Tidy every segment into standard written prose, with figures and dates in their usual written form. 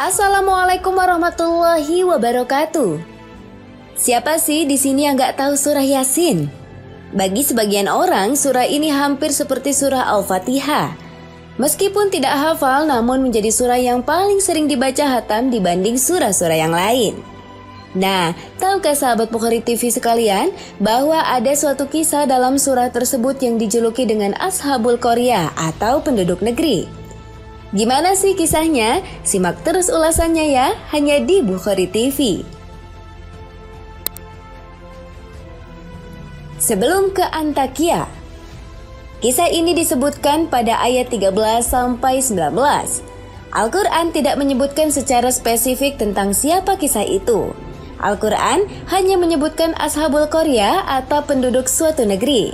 Assalamualaikum warahmatullahi wabarakatuh. Siapa sih di sini yang gak tahu surah Yasin? Bagi sebagian orang, surah ini hampir seperti surah Al-Fatihah. Meskipun tidak hafal, namun menjadi surah yang paling sering dibaca hatam dibanding surah-surah yang lain. Nah, tahukah sahabat Bukhari TV sekalian bahwa ada suatu kisah dalam surah tersebut yang dijuluki dengan Ashabul Qaryah atau penduduk negeri? Gimana sih kisahnya? Simak terus ulasannya ya, hanya di Bukhari TV. Sebelum ke Antakya. Kisah ini disebutkan pada ayat 13 sampai 19. Al-Quran tidak menyebutkan secara spesifik tentang siapa kisah itu. Al-Quran hanya menyebutkan Ashabul Qaryah atau penduduk suatu negeri.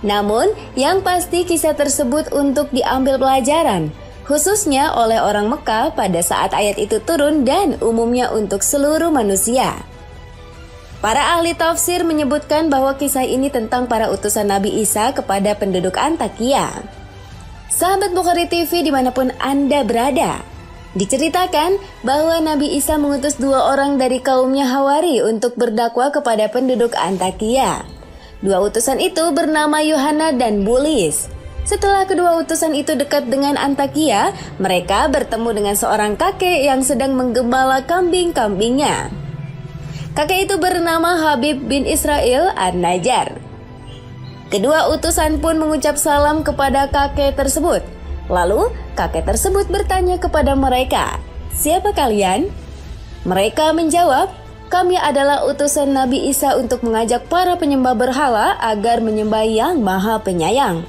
Namun, yang pasti kisah tersebut untuk diambil pelajaran, khususnya oleh orang Mekah pada saat ayat itu turun dan umumnya untuk seluruh manusia. Para ahli tafsir menyebutkan bahwa kisah ini tentang para utusan Nabi Isa kepada penduduk Antakya. Sahabat Bukhari TV dimanapun Anda berada, diceritakan bahwa Nabi Isa mengutus 2 orang dari kaumnya Hawari untuk berdakwah kepada penduduk Antakya. 2 utusan itu bernama Yohana dan Bulis. Setelah kedua utusan itu dekat dengan Antakya, mereka bertemu dengan seorang kakek yang sedang menggembala kambing-kambingnya. Kakek itu bernama Habib bin Israel An-Najjar. Kedua utusan pun mengucap salam kepada kakek tersebut. Lalu kakek tersebut bertanya kepada mereka, "Siapa kalian?" Mereka menjawab, "Kami adalah utusan Nabi Isa untuk mengajak para penyembah berhala agar menyembah Yang Maha Penyayang."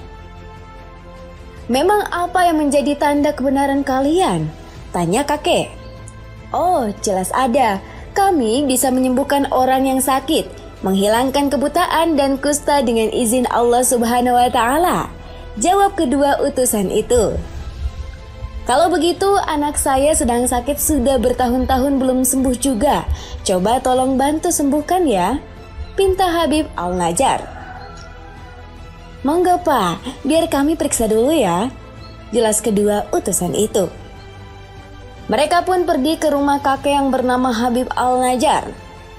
"Memang apa yang menjadi tanda kebenaran kalian?" tanya kakek. "Oh, jelas ada. Kami bisa menyembuhkan orang yang sakit, menghilangkan kebutaan dan kusta dengan izin Allah Subhanahu wa Ta'ala," jawab kedua utusan itu. "Kalau begitu, anak saya sedang sakit sudah bertahun-tahun belum sembuh juga. Coba tolong bantu sembuhkan ya," pinta Habib Al-Najjar. "Monggo Pak, biar kami periksa dulu ya," jelas kedua utusan itu. Mereka pun pergi ke rumah kakek yang bernama Habib Al-Najjar.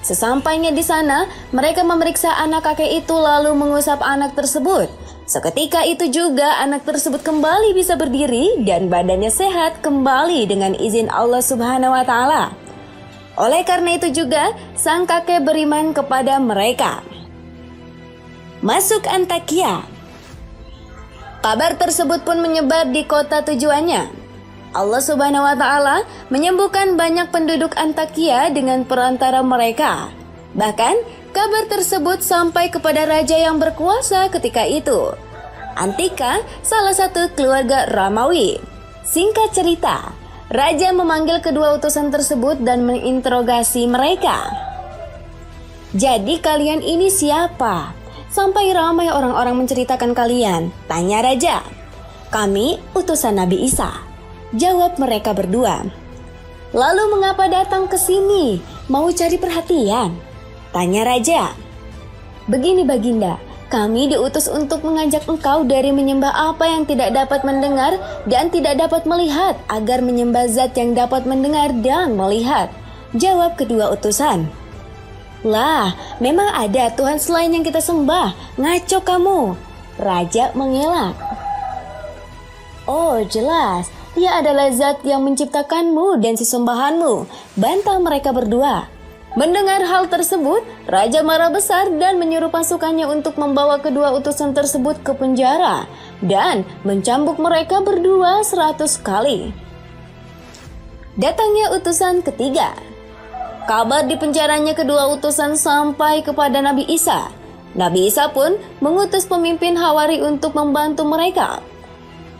Sesampainya di sana, mereka memeriksa anak kakek itu lalu mengusap anak tersebut. Seketika itu juga anak tersebut kembali bisa berdiri dan badannya sehat kembali dengan izin Allah Subhanahu wa Ta'ala. Oleh karena itu juga, sang kakek beriman kepada mereka. Masuk Antakya. Kabar tersebut pun menyebar di kota tujuannya. Allah Subhanahu wa Ta'ala menyembuhkan banyak penduduk Antakya dengan perantara mereka. Bahkan kabar tersebut sampai kepada raja yang berkuasa ketika itu, Antika, salah satu keluarga Romawi. Singkat cerita, raja memanggil kedua utusan tersebut dan menginterogasi mereka. "Jadi kalian ini siapa? Sampai ramai orang-orang menceritakan kalian," tanya raja. "Kami utusan Nabi Isa," jawab mereka berdua. "Lalu mengapa datang ke sini? Mau cari perhatian?" tanya raja. "Begini Baginda, kami diutus untuk mengajak engkau dari menyembah apa yang tidak dapat mendengar dan tidak dapat melihat agar menyembah zat yang dapat mendengar dan melihat," jawab kedua utusan. "Lah, memang ada Tuhan selain yang kita sembah, ngaco kamu," raja mengelak. "Oh jelas, Dia adalah zat yang menciptakanmu dan sesembahanmu," bantah mereka berdua. Mendengar hal tersebut, raja marah besar dan menyuruh pasukannya untuk membawa kedua utusan tersebut ke penjara dan mencambuk mereka berdua 100 kali. Datangnya utusan ketiga. Kabar di penjaranya kedua utusan sampai kepada Nabi Isa. Nabi Isa pun mengutus pemimpin Hawari untuk membantu mereka.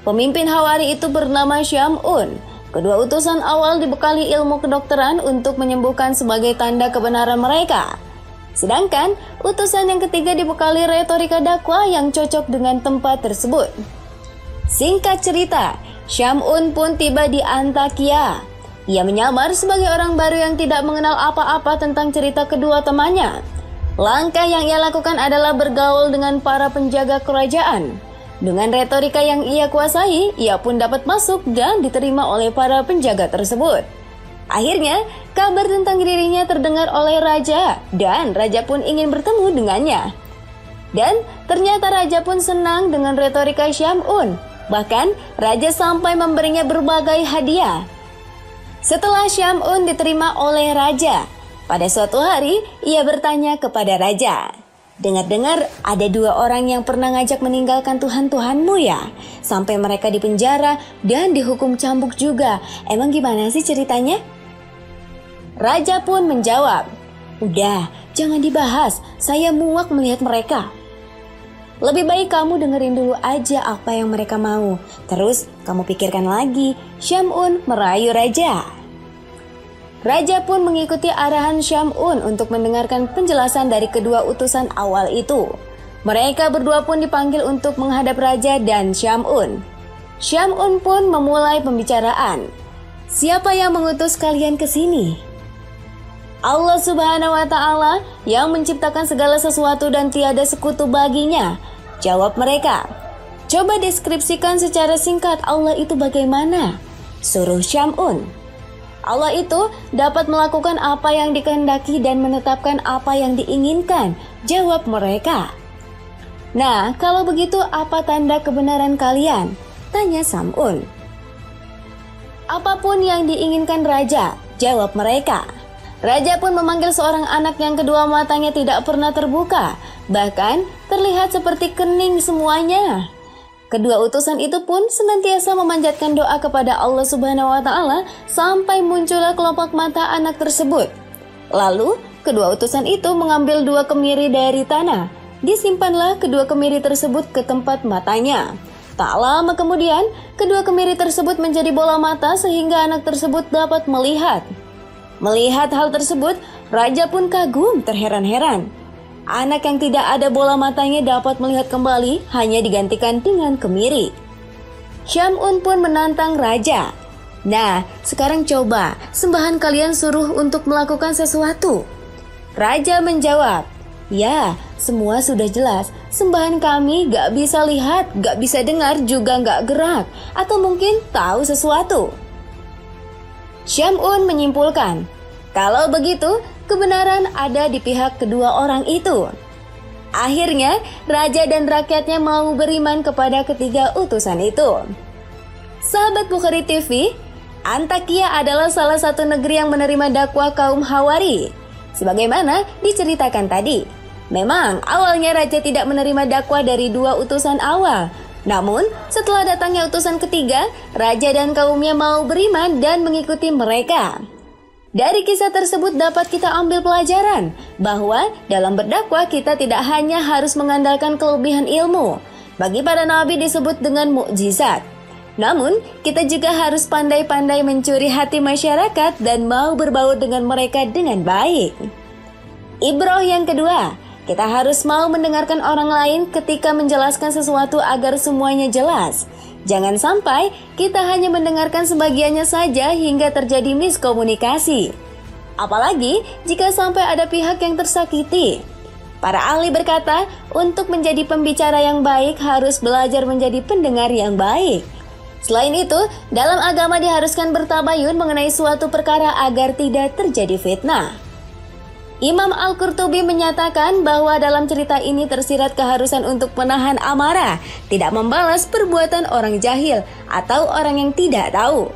Pemimpin Hawari itu bernama Syam'un. Kedua utusan awal dibekali ilmu kedokteran untuk menyembuhkan sebagai tanda kebenaran mereka. Sedangkan utusan yang ketiga dibekali retorika dakwah yang cocok dengan tempat tersebut. Singkat cerita, Syam'un pun tiba di Antakya. Ia menyamar sebagai orang baru yang tidak mengenal apa-apa tentang cerita kedua temannya. Langkah yang ia lakukan adalah bergaul dengan para penjaga kerajaan. Dengan retorika yang ia kuasai, ia pun dapat masuk dan diterima oleh para penjaga tersebut. Akhirnya, kabar tentang dirinya terdengar oleh raja dan raja pun ingin bertemu dengannya. Dan ternyata raja pun senang dengan retorika Syam'un. Bahkan, raja sampai memberinya berbagai hadiah. Setelah Syam'un diterima oleh raja, pada suatu hari ia bertanya kepada raja, "Dengar-dengar ada 2 orang yang pernah ngajak meninggalkan Tuhan-Tuhanmu ya? Sampai mereka dipenjara dan dihukum cambuk juga. Emang gimana sih ceritanya?" Raja pun menjawab, "Udah, jangan dibahas, saya muak melihat mereka. Lebih baik kamu dengerin dulu aja apa yang mereka mau. Terus kamu pikirkan lagi." Syam'un merayu raja. Raja pun mengikuti arahan Syam'un untuk mendengarkan penjelasan dari kedua utusan awal itu. Mereka berdua pun dipanggil untuk menghadap raja dan Syam'un. Syam'un pun memulai pembicaraan. "Siapa yang mengutus kalian ke sini?" "Allah Subhanahu wa Ta'ala yang menciptakan segala sesuatu dan tiada sekutu baginya," jawab mereka. "Coba deskripsikan secara singkat Allah itu bagaimana?" suruh Syam'un. "Allah itu dapat melakukan apa yang dikehendaki dan menetapkan apa yang diinginkan," jawab mereka. "Nah, kalau begitu apa tanda kebenaran kalian?" tanya Syam'un. "Apapun yang diinginkan raja," jawab mereka. Raja pun memanggil seorang anak yang kedua matanya tidak pernah terbuka, bahkan terlihat seperti kening semuanya. Kedua utusan itu pun senantiasa memanjatkan doa kepada Allah Subhanahu wa Ta'ala sampai muncullah kelopak mata anak tersebut. Lalu, kedua utusan itu mengambil 2 kemiri dari tanah. Disimpanlah kedua kemiri tersebut ke tempat matanya. Tak lama kemudian, kedua kemiri tersebut menjadi bola mata sehingga anak tersebut dapat melihat. Melihat hal tersebut, raja pun kagum terheran-heran. Anak yang tidak ada bola matanya dapat melihat kembali hanya digantikan dengan kemiri. Syam'un pun menantang raja. "Nah, sekarang coba sembahan kalian suruh untuk melakukan sesuatu." Raja menjawab, "Ya, semua sudah jelas. Sembahan kami gak bisa lihat, gak bisa dengar, juga gak gerak, atau mungkin tahu sesuatu." Syam'un menyimpulkan, kalau begitu kebenaran ada di pihak kedua orang itu. Akhirnya raja dan rakyatnya mau beriman kepada ketiga utusan itu. Sahabat Bukhari TV, Antakya adalah salah satu negeri yang menerima dakwah kaum Hawari. Sebagaimana diceritakan tadi, memang awalnya raja tidak menerima dakwah dari 2 utusan awal. Namun, setelah datangnya utusan ketiga, raja dan kaumnya mau beriman dan mengikuti mereka. Dari kisah tersebut dapat kita ambil pelajaran bahwa dalam berdakwah kita tidak hanya harus mengandalkan kelebihan ilmu. Bagi para nabi disebut dengan mukjizat. Namun, kita juga harus pandai-pandai mencuri hati masyarakat dan mau berbaur dengan mereka dengan baik. Ibroh yang kedua, kita harus mau mendengarkan orang lain ketika menjelaskan sesuatu agar semuanya jelas. Jangan sampai kita hanya mendengarkan sebagiannya saja hingga terjadi miskomunikasi. Apalagi jika sampai ada pihak yang tersakiti. Para ahli berkata, untuk menjadi pembicara yang baik harus belajar menjadi pendengar yang baik. Selain itu, dalam agama diharuskan bertabayun mengenai suatu perkara agar tidak terjadi fitnah. Imam Al-Qurtubi menyatakan bahwa dalam cerita ini tersirat keharusan untuk menahan amarah, tidak membalas perbuatan orang jahil atau orang yang tidak tahu.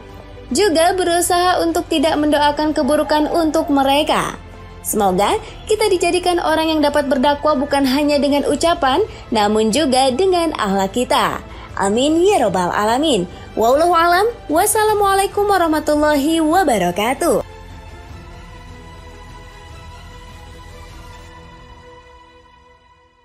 Juga berusaha untuk tidak mendoakan keburukan untuk mereka. Semoga kita dijadikan orang yang dapat berdakwah bukan hanya dengan ucapan, namun juga dengan akhlak kita. Amin ya robbal alamin. Wallahu alam. Wassalamualaikum warahmatullahi wabarakatuh.